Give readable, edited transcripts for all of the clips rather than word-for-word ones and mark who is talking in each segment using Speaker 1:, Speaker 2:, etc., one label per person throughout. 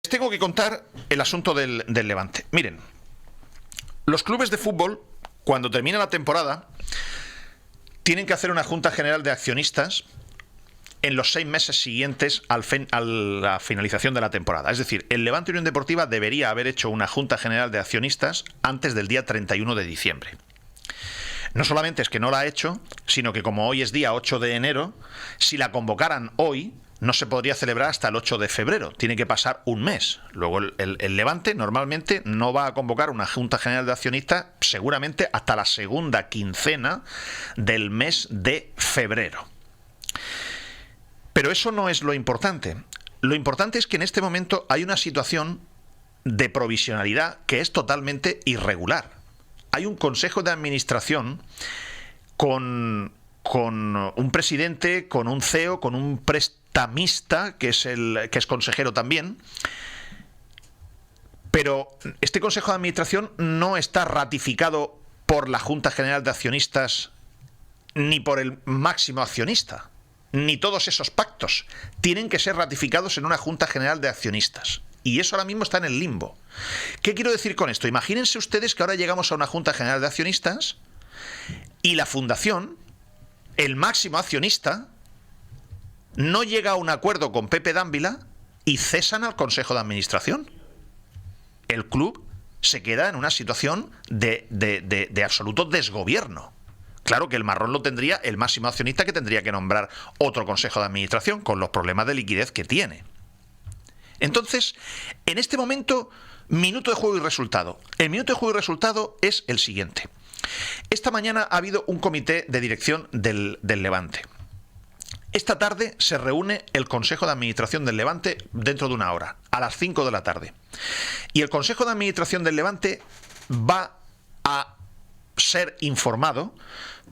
Speaker 1: Tengo que contar el asunto del Levante. Miren, los clubes de fútbol, cuando termina la temporada, tienen que hacer una junta general de accionistas en los 6 meses siguientes a la finalización de la temporada. Es decir, el Levante Unión Deportiva debería haber hecho una junta general de accionistas antes del día 31 de diciembre. No solamente es que no la ha hecho, sino que como hoy es día 8 de enero, si la convocaran hoy, no se podría celebrar hasta el 8 de febrero. Tiene que pasar un mes. Luego el Levante normalmente no va a convocar una Junta General de Accionistas seguramente hasta la segunda quincena del mes de febrero. Pero eso no es lo importante. Lo importante es que en este momento hay una situación de provisionalidad que es totalmente irregular. Hay un consejo de administración con un presidente, con un CEO, con un prestamista, que es consejero también, pero este consejo de administración no está ratificado por la Junta General de Accionistas ni por el máximo accionista, ni todos esos pactos tienen que ser ratificados en una Junta General de Accionistas. Y eso ahora mismo está en el limbo. ¿Qué quiero decir con esto? Imagínense ustedes que ahora llegamos a una Junta General de Accionistas y la fundación, el máximo accionista, no llega a un acuerdo con Pepe Dávila y cesan al Consejo de Administración. El club se queda en una situación de absoluto desgobierno. Claro que el marrón lo tendría el máximo accionista, que tendría que nombrar otro Consejo de Administración con los problemas de liquidez que tiene. Entonces, en este momento, minuto de juego y resultado. El minuto de juego y resultado es el siguiente. Esta mañana ha habido un comité de dirección del Levante. Esta tarde se reúne el Consejo de Administración del Levante dentro de una hora, a las 5 de la tarde. Y el Consejo de Administración del Levante va a ser informado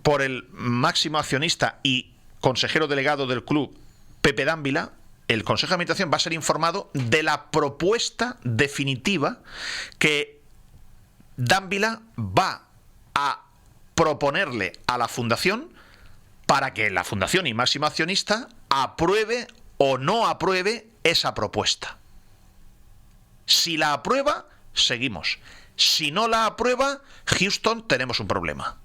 Speaker 1: por el máximo accionista y consejero delegado del club, Pepe Dávila. El Consejo de Administración va a ser informado de la propuesta definitiva que Dávila va a proponerle a la Fundación para que la Fundación y máximo accionista apruebe o no apruebe esa propuesta. Si la aprueba, seguimos. Si no la aprueba, Houston, tenemos un problema.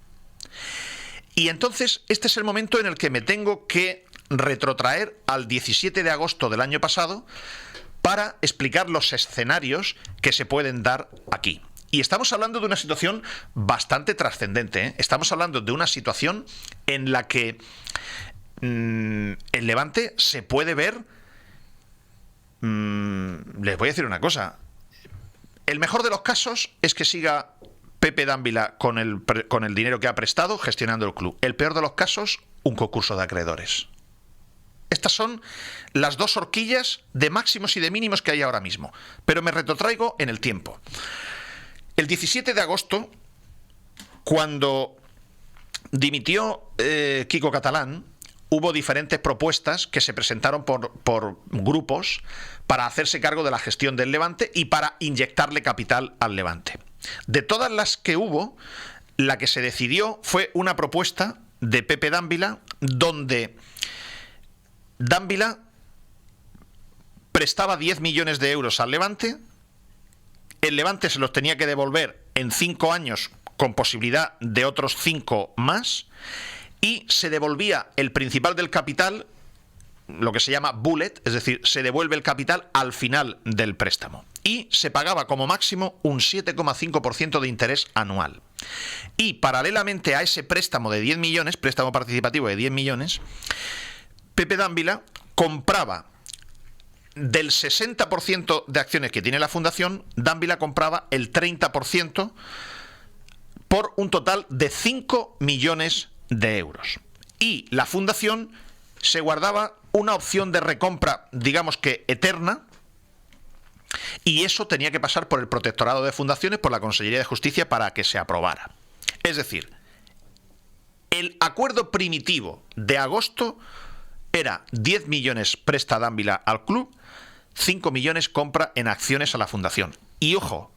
Speaker 1: Y entonces este es el momento en el que me tengo que retrotraer al 17 de agosto del año pasado para explicar los escenarios que se pueden dar aquí. Y estamos hablando de una situación bastante trascendente, ¿eh? Estamos hablando de una situación en la que el Levante se puede ver... les voy a decir una cosa. El mejor de los casos es que siga Pepe Dávila con el dinero que ha prestado gestionando el club. El peor de los casos, un concurso de acreedores. Estas son las dos horquillas de máximos y de mínimos que hay ahora mismo. Pero me retrotraigo en el tiempo. El 17 de agosto, cuando dimitió Quico Catalán, hubo diferentes propuestas que se presentaron por grupos para hacerse cargo de la gestión del Levante y para inyectarle capital al Levante. De todas las que hubo, la que se decidió fue una propuesta de Pepe Dávila, donde Dávila prestaba 10 millones de euros al Levante, el Levante se los tenía que devolver en 5 años con posibilidad de otros 5 más, y se devolvía el principal del capital, lo que se llama bullet, es decir, se devuelve el capital al final del préstamo. Y se pagaba como máximo un 7,5% de interés anual. Y paralelamente a ese préstamo de 10 millones, préstamo participativo de 10 millones, Pepe Dávila compraba del 60% de acciones que tiene la Fundación, Dávila compraba el 30% por un total de 5 millones de euros. Y la Fundación se guardaba una opción de recompra, digamos que eterna, y eso tenía que pasar por el Protectorado de Fundaciones, por la Consellería de Justicia, para que se aprobara. Es decir, el acuerdo primitivo de agosto era 10 millones presta Dávila al club, 5 millones compra en acciones a la Fundación. Y ojo,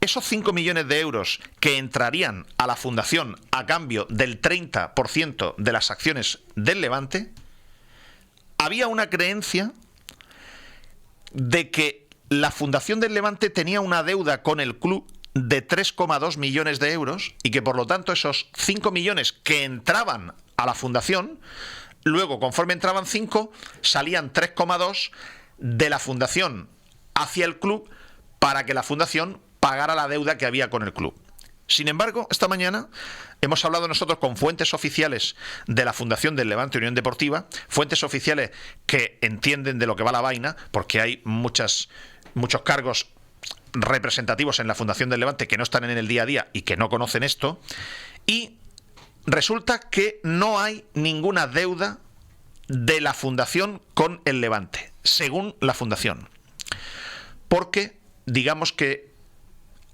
Speaker 1: esos 5 millones de euros que entrarían a la Fundación a cambio del 30% de las acciones del Levante, había una creencia de que la Fundación del Levante tenía una deuda con el club de 3,2 millones de euros y que por lo tanto esos 5 millones que entraban a la fundación, luego conforme entraban 5, salían 3,2 de la fundación hacia el club para que la fundación pagara la deuda que había con el club. Sin embargo, esta mañana hemos hablado nosotros con fuentes oficiales de la Fundación del Levante Unión Deportiva, fuentes oficiales que entienden de lo que va la vaina, porque hay muchos cargos representativos en la Fundación del Levante que no están en el día a día y que no conocen esto, y resulta que no hay ninguna deuda de la Fundación con el Levante, según la Fundación. Porque, digamos que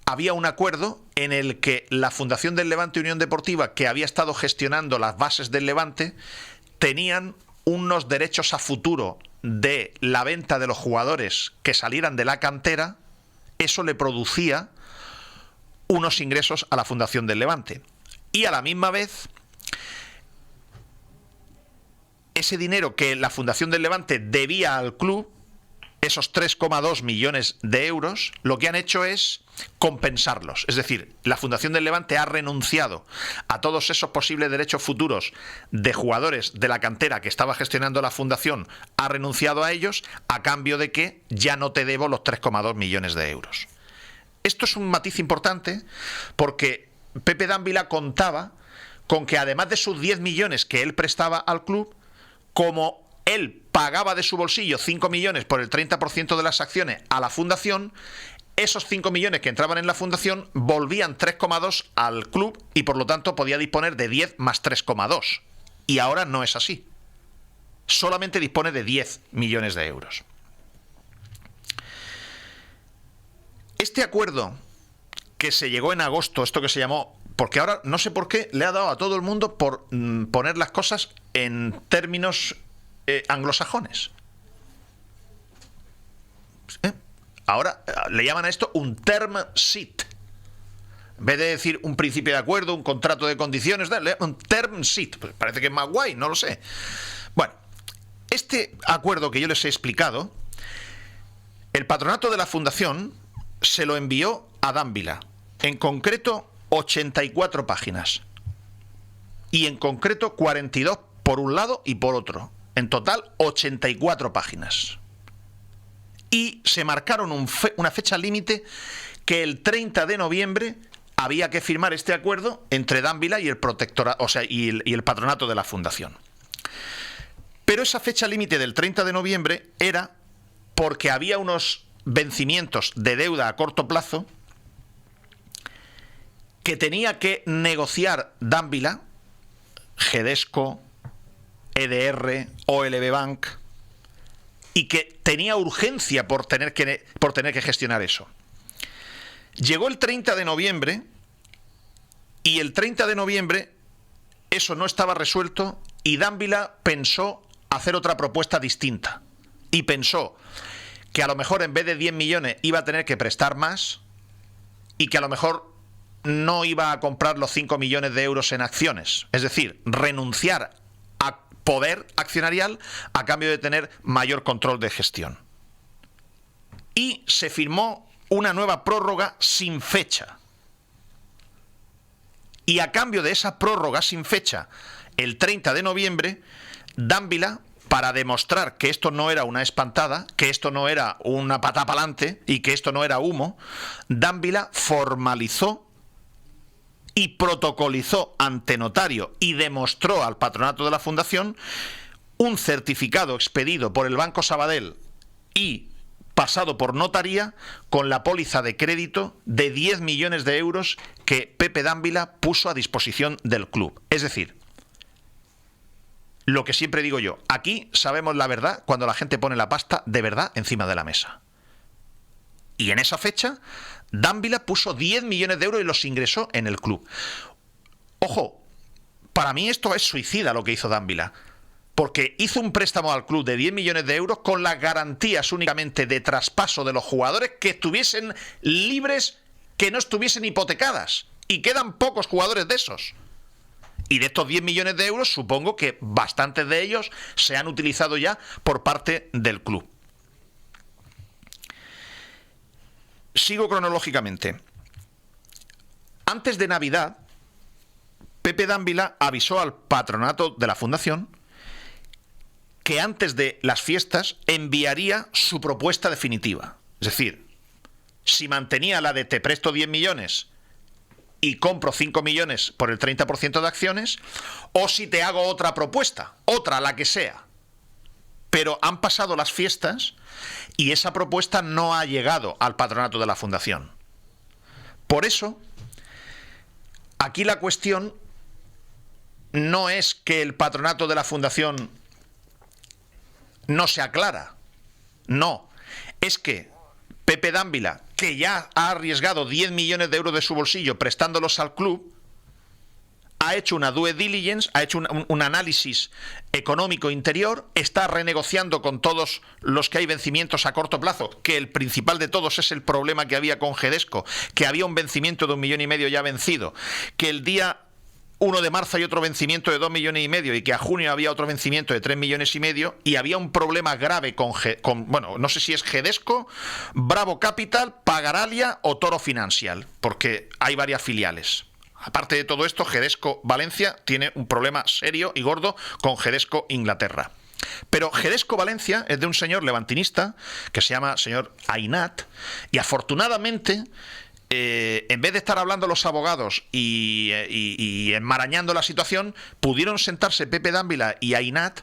Speaker 1: había un acuerdo en el que la Fundación del Levante Unión Deportiva, que había estado gestionando las bases del Levante, tenían unos derechos a futuro de la venta de los jugadores que salieran de la cantera. Eso le producía unos ingresos a la Fundación del Levante. Y a la misma vez, ese dinero que la Fundación del Levante debía al club, esos 3,2 millones de euros, lo que han hecho es compensarlos. Es decir, la Fundación del Levante ha renunciado a todos esos posibles derechos futuros de jugadores de la cantera que estaba gestionando la Fundación, ha renunciado a ellos a cambio de que ya no te debo los 3,2 millones de euros. Esto es un matiz importante porque Pepe Dávila contaba con que además de sus 10 millones que él prestaba al club, como él pagaba de su bolsillo 5 millones por el 30% de las acciones a la fundación, esos 5 millones que entraban en la fundación volvían 3,2 al club y por lo tanto podía disponer de 10 más 3,2. Y ahora no es así. Solamente dispone de 10 millones de euros. Este acuerdo que se llegó en agosto, esto que se llamó, porque ahora no sé por qué le ha dado a todo el mundo por poner las cosas en términos anglosajones. Ahora le llaman a esto un term sheet. En vez de decir un principio de acuerdo, un contrato de condiciones, le llaman un term sheet. Pues parece que es más guay, no lo sé. Bueno, este acuerdo que yo les he explicado, el patronato de la fundación se lo envió a Dávila. En concreto, 84 páginas. Y en concreto, 42 por un lado y por otro. En total, 84 páginas. Y se marcaron una fecha límite que el 30 de noviembre había que firmar este acuerdo entre Dávila y el protectorado, y el patronato de la fundación. Pero esa fecha límite del 30 de noviembre era porque había unos vencimientos de deuda a corto plazo que tenía que negociar Dávila, Gedesco, EDR, OLB Bank, y que tenía urgencia por tener que gestionar eso. Llegó el 30 de noviembre y el 30 de noviembre eso no estaba resuelto y Dávila pensó hacer otra propuesta distinta. Y pensó que a lo mejor en vez de 10 millones iba a tener que prestar más y que a lo mejor no iba a comprar los 5 millones de euros en acciones. Es decir, renunciar a poder accionarial a cambio de tener mayor control de gestión. Y se firmó una nueva prórroga sin fecha. Y a cambio de esa prórroga sin fecha, el 30 de noviembre, Dávila, para demostrar que esto no era una espantada, que esto no era una patá pa'lante y que esto no era humo, Dávila formalizó y protocolizó ante notario y demostró al patronato de la fundación un certificado expedido por el Banco Sabadell y pasado por notaría con la póliza de crédito de 10 millones de euros que Pepe Dávila puso a disposición del club. Es decir, lo que siempre digo yo, aquí sabemos la verdad cuando la gente pone la pasta de verdad encima de la mesa. Y en esa fecha, Dávila puso 10 millones de euros y los ingresó en el club. Ojo, para mí esto es suicida lo que hizo Dávila, porque hizo un préstamo al club de 10 millones de euros con las garantías únicamente de traspaso de los jugadores que estuviesen libres, que no estuviesen hipotecadas. Y quedan pocos jugadores de esos. Y de estos 10 millones de euros, supongo que bastantes de ellos se han utilizado ya por parte del club. sigo cronológicamente. Antes de Navidad, Pepe Dávila avisó al patronato de la Fundación que antes de las fiestas enviaría su propuesta definitiva. Es decir, si mantenía la de te presto 10 millones y compro 5 millones por el 30% de acciones, o si te hago otra propuesta, otra, la que sea. Pero han pasado las fiestas y esa propuesta no ha llegado al patronato de la Fundación. Por eso, aquí la cuestión no es que el patronato de la Fundación no se aclara. No, es que Pepe Dávila, que ya ha arriesgado 10 millones de euros de su bolsillo prestándolos al club, ha hecho una due diligence, ha hecho un análisis económico interior, está renegociando con todos los que hay vencimientos a corto plazo, que el principal de todos es el problema que había con Gedesco, que había un vencimiento de 1,5 millones ya vencido, que el día 1 de marzo hay otro vencimiento de 2,5 millones y que a junio había otro vencimiento de 3,5 millones y había un problema grave con bueno, no sé si es Gedesco, Bravo Capital, Pagaralia o Toro Financial, porque hay varias filiales. Aparte de todo esto, Gedesco Valencia tiene un problema serio y gordo con Gedesco Inglaterra. Pero Gedesco Valencia es de un señor levantinista que se llama señor Ainat, y afortunadamente, en vez de estar hablando los abogados y enmarañando la situación, pudieron sentarse Pepe Dávila y Ainat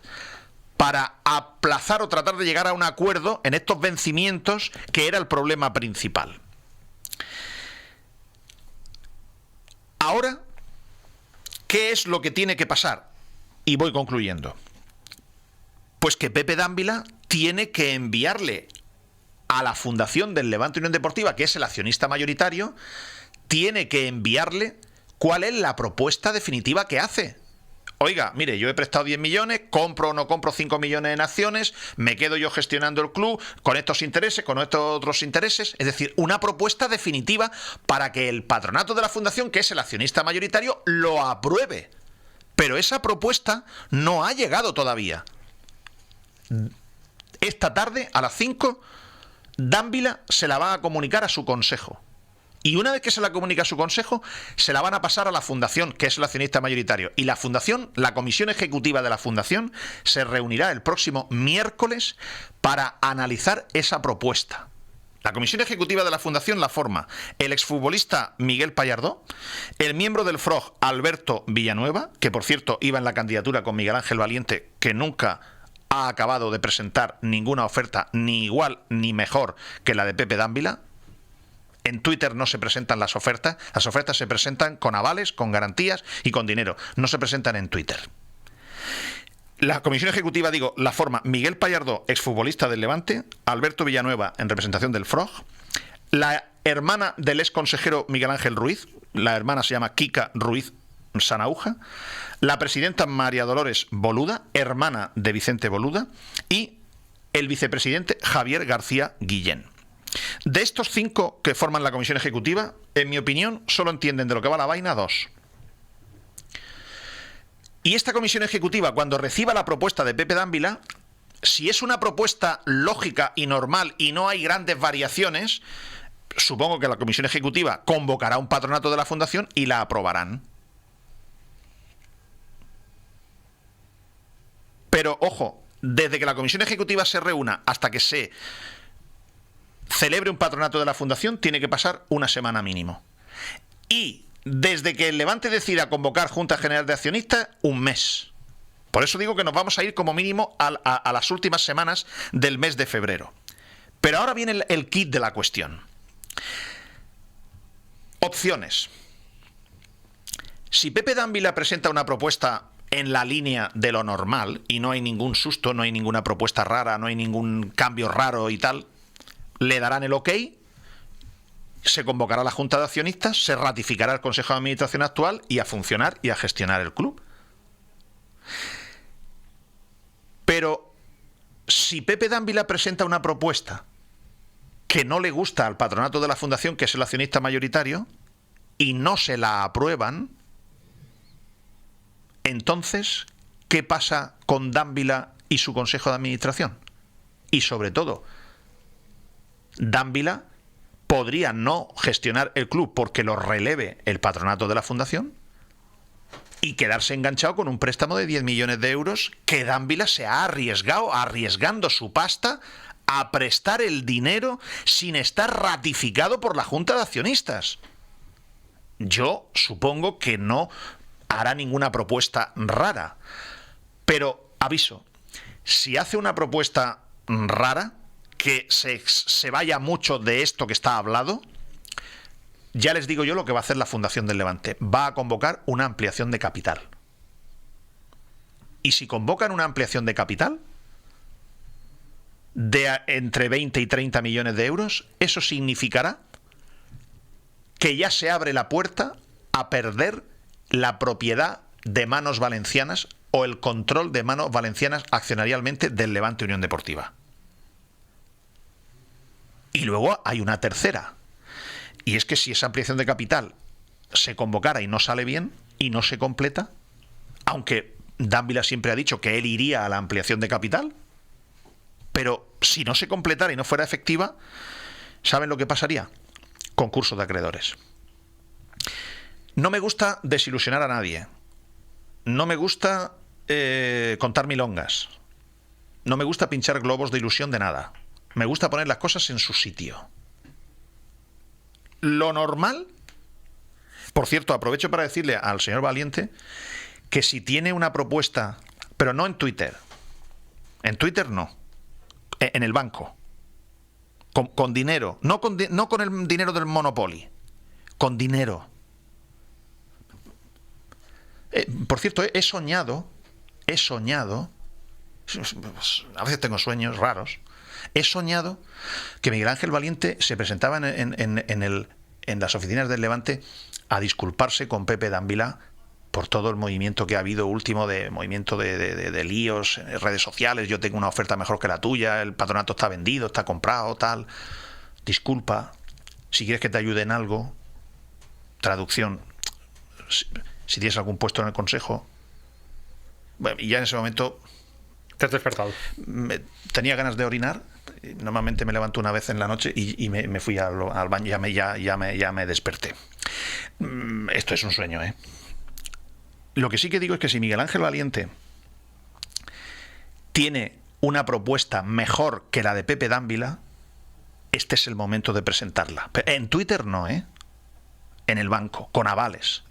Speaker 1: para aplazar o tratar de llegar a un acuerdo en estos vencimientos, que era el problema principal. Ahora, ¿qué es lo que tiene que pasar? Y voy concluyendo. Pues que Pepe Dávila tiene que enviarle a la Fundación del Levante Unión Deportiva, que es el accionista mayoritario, tiene que enviarle cuál es la propuesta definitiva que hace. Oiga, mire, yo he prestado 10 millones, compro o no compro 5 millones en acciones, me quedo yo gestionando el club con estos intereses, con estos otros intereses. Es decir, una propuesta definitiva para que el patronato de la Fundación, que es el accionista mayoritario, lo apruebe. Pero esa propuesta no ha llegado todavía. Esta tarde, a las 5, Dávila se la va a comunicar a su consejo. Y una vez que se la comunica a su consejo, se la van a pasar a la Fundación, que es el accionista mayoritario. Y la Fundación, la comisión ejecutiva de la Fundación, se reunirá el próximo miércoles para analizar esa propuesta. La comisión ejecutiva de la Fundación la forma el exfutbolista Miguel Pallardó, el miembro del FROG Alberto Villanueva, que por cierto iba en la candidatura con Miguel Ángel Valiente, que nunca ha acabado de presentar ninguna oferta ni igual ni mejor que la de Pepe Dávila. En Twitter no se presentan las ofertas se presentan con avales, con garantías y con dinero, no se presentan en Twitter. La comisión ejecutiva, la forma Miguel Pallardó, exfutbolista del Levante, Alberto Villanueva, en representación del FROG, la hermana del ex consejero Miguel Ángel Ruiz, la hermana se llama Kika Ruiz Sanauja, la presidenta María Dolores Boluda, hermana de Vicente Boluda, y el vicepresidente Javier García Guillén. De estos 5 que forman la comisión ejecutiva, en mi opinión, solo entienden de lo que va la vaina 2. Y esta comisión ejecutiva, cuando reciba la propuesta de Pepe Dávila, si es una propuesta lógica y normal y no hay grandes variaciones, supongo que la comisión ejecutiva convocará un patronato de la Fundación y la aprobarán. Pero, ojo, desde que la comisión ejecutiva se reúna hasta que se celebre un patronato de la Fundación, tiene que pasar una semana mínimo. Y desde que el Levante decida convocar Junta General de Accionistas, un mes. Por eso digo que nos vamos a ir como mínimo a las últimas semanas del mes de febrero. Pero ahora viene el kit de la cuestión. Opciones. Si Pepe Dávila presenta una propuesta en la línea de lo normal, y no hay ningún susto, no hay ninguna propuesta rara, no hay ningún cambio raro y tal, le darán el ok, se convocará la Junta de Accionistas, se ratificará el Consejo de Administración actual y a funcionar y a gestionar el club. Pero si Pepe Dávila presenta una propuesta que no le gusta al patronato de la Fundación, que es el accionista mayoritario, y no se la aprueban, entonces, ¿qué pasa con Dávila y su Consejo de Administración? Y sobre todo, Dávila podría no gestionar el club porque lo releve el patronato de la fundación y quedarse enganchado con un préstamo de 10 millones de euros que Dávila se ha arriesgando su pasta a prestar el dinero sin estar ratificado por la Junta de Accionistas. Yo supongo que no hará ninguna propuesta rara, pero aviso, si hace una propuesta rara, que se vaya mucho de esto que está hablado, ya les digo yo lo que va a hacer la Fundación del Levante. Va a convocar una ampliación de capital. Y si convocan una ampliación de capital de entre 20 y 30 millones de euros, eso significará que ya se abre la puerta a perder la propiedad de Manos Valencianas o el control de Manos Valencianas accionarialmente del Levante Unión Deportiva. Y luego hay una tercera, y es que si esa ampliación de capital se convocara y no sale bien y no se completa, aunque Dávila siempre ha dicho que él iría a la ampliación de capital, pero si no se completara y no fuera efectiva, ¿saben lo que pasaría? Concurso de acreedores. No me gusta desilusionar a nadie, no me gusta contar milongas, no me gusta pinchar globos de ilusión de nada. Me gusta poner las cosas en su sitio. Lo normal, por cierto, aprovecho para decirle al señor Valiente que si tiene una propuesta, pero no en Twitter no, en el banco, con dinero, no con el dinero del Monopoly, con dinero. Por cierto, he soñado, a veces tengo sueños raros. He soñado que Miguel Ángel Valiente se presentaba en las oficinas del Levante a disculparse con Pepe Dávila por todo el movimiento que ha habido último, de movimiento de líos en redes sociales. Yo tengo una oferta mejor que la tuya, el patronato está vendido, está comprado, tal. Disculpa, si quieres que te ayude en algo, traducción, si tienes algún puesto en el consejo. Bueno, y ya en ese momento...
Speaker 2: Te has despertado.
Speaker 1: Tenía ganas de orinar. Normalmente me levanto una vez en la noche y me fui al baño. Ya me desperté. Esto es un sueño, ¿eh? Lo que sí que digo es que si Miguel Ángel Valiente tiene una propuesta mejor que la de Pepe Dávila, este es el momento de presentarla. En Twitter no, ¿eh? En el banco, con avales.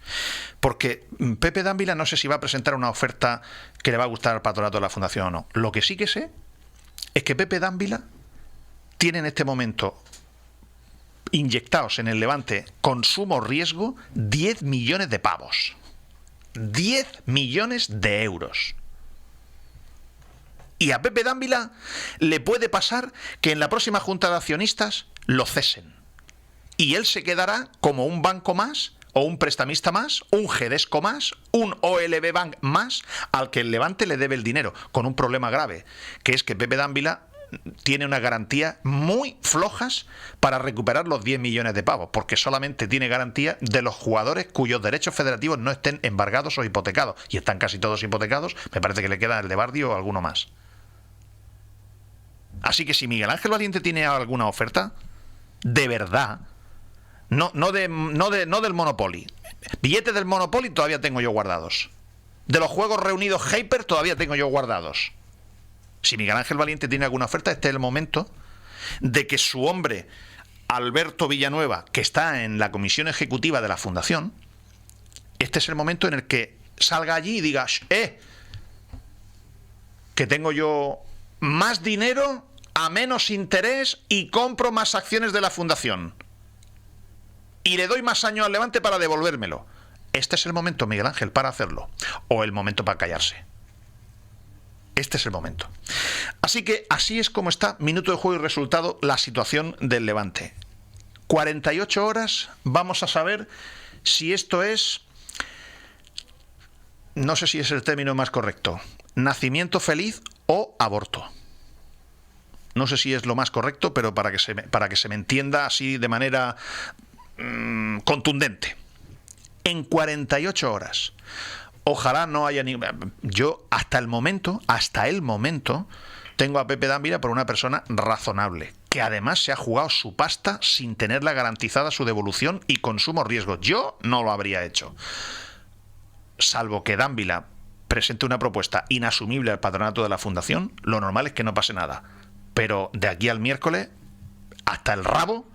Speaker 1: Porque Pepe Dávila no sé si va a presentar una oferta que le va a gustar al patronato de la Fundación o no. Lo que sí que sé es que Pepe Dávila tiene en este momento inyectados en el Levante con sumo riesgo 10 millones de pavos. 10 millones de euros. Y a Pepe Dávila le puede pasar que en la próxima junta de accionistas lo cesen. Y él se quedará como un banco más, o un prestamista más, un Gedesco más, un OLB Bank más, al que el Levante le debe el dinero, con un problema grave, que es que Pepe Dávila tiene unas garantías muy flojas para recuperar los 10 millones de pavos, porque solamente tiene garantía de los jugadores cuyos derechos federativos no estén embargados o hipotecados, y están casi todos hipotecados. Me parece que le queda el de Bardio o alguno más. Así que si Miguel Ángel Valiente tiene alguna oferta, de verdad, no del Monopoly. Billetes del Monopoly todavía tengo yo guardados. De los juegos reunidos Hyper todavía tengo yo guardados. Si Miguel Ángel Valiente tiene alguna oferta, este es el momento de que su hombre, Alberto Villanueva, que está en la comisión ejecutiva de la Fundación, este es el momento en el que salga allí y diga, que tengo yo más dinero a menos interés y compro más acciones de la Fundación. Y le doy más años al Levante para devolvérmelo. Este es el momento, Miguel Ángel, para hacerlo. O el momento para callarse. Este es el momento. Así que así es como está, minuto de juego y resultado, la situación del Levante. 48 horas, vamos a saber si esto es, no sé si es el término más correcto, nacimiento feliz o aborto. No sé si es lo más correcto, pero para que se me entienda así de manera contundente. En 48 horas. Ojalá no haya ni... Yo hasta el momento, tengo a Pepe Dávila por una persona razonable, que además se ha jugado su pasta sin tenerla garantizada su devolución y consumo riesgo. Yo no lo habría hecho. Salvo que Dávila presente una propuesta inasumible al patronato de la fundación, lo normal es que no pase nada. Pero de aquí al miércoles, hasta el rabo,